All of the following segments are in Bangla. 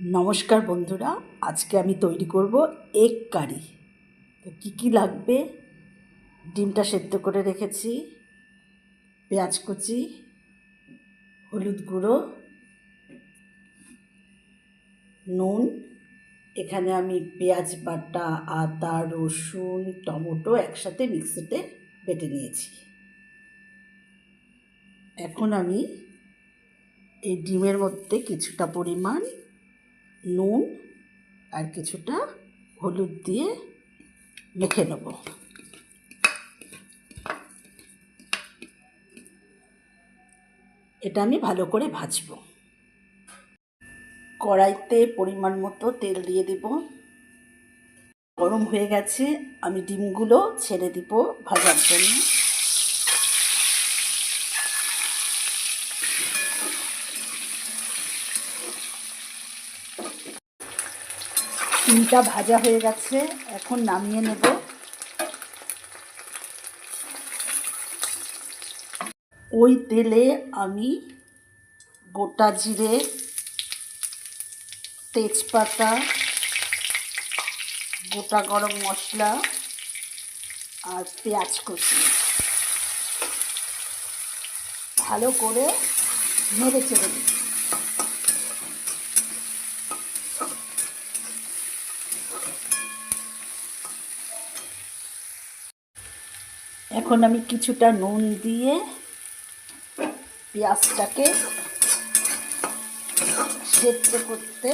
নমস্কার বন্ধুরা, আজকে আমি তৈরি করব এগ কারি। তো কী লাগবে? ডিমটা সেদ্ধ করে রেখেছি, পেঁয়াজ কুচি, হলুদ গুঁড়ো, নুন। এখানে আমি পেঁয়াজ বাটা, আদা, রসুন, টমেটো একসাথে মিক্সিতে বেটে নিয়েছি। এখন আমি এই ডিমের মধ্যে কিছুটা পরিমাণ নুন আর কিছুটা হলুদ দিয়ে মেখে নেব। এটা আমি ভালো করে ভাজবো। কড়াইতে পরিমাণ মতো তেল দিয়ে দেব। গরম হয়ে গেছে, আমি ডিমগুলো ছেড়ে দিব ভাজার জন্য। ডিমটা ভাজা হয়ে গেছে, এখন নামিয়ে নেব। ওই তেলে আমি গোটা জিরে, তেজপাতা, গোটা গরম মশলা আর পেঁয়াজ কুচি ভালো করে নেড়ে চেড়ে দিই। এখন আমি কিছুটা নুন দিয়ে পেঁয়াজটাকে সেদ্ধ করতে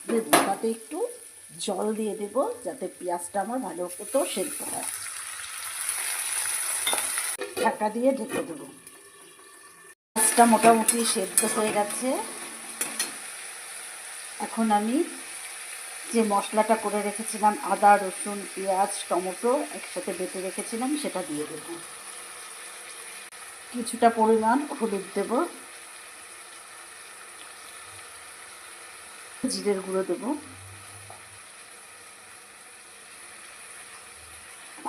দেবো, তাতে একটু জল দিয়ে দেবো যাতে পেঁয়াজটা আমার ভালো মতো সেদ্ধ হয়। ঢাকা দিয়ে ঢেকে দেবো। পেঁয়াজটা মোটামুটি সেদ্ধ হয়ে গেছে। এখন আমি যে মশলাটা করে রেখেছিলাম, আদা, রসুন, পেঁয়াজ, টমেটো একসাথে বেটে রেখেছিলাম, সেটা দিয়ে দেবো। কিছুটা পরিমাণ হলুদ দেব, জিরের গুঁড়ো দেব।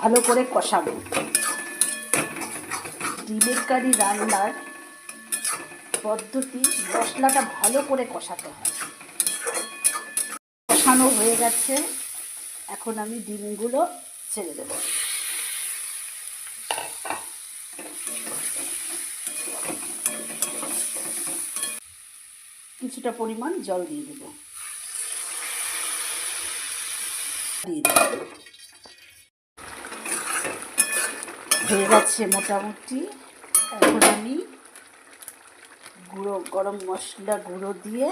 ভালো করে কষাবো। ডিমের কারি রান্নার পদ্ধতি, মশলাটা ভালো করে কষাতে হয়। কষানো হয়ে গেছে, এখন আমি ডিমগুলো ছেড়ে দেব। কিছুটা পরিমাণ জল দিয়ে দেব। হয়ে গেছে মোটামুটি। এখন আমি গরম মশলা গুঁড়ো দিয়ে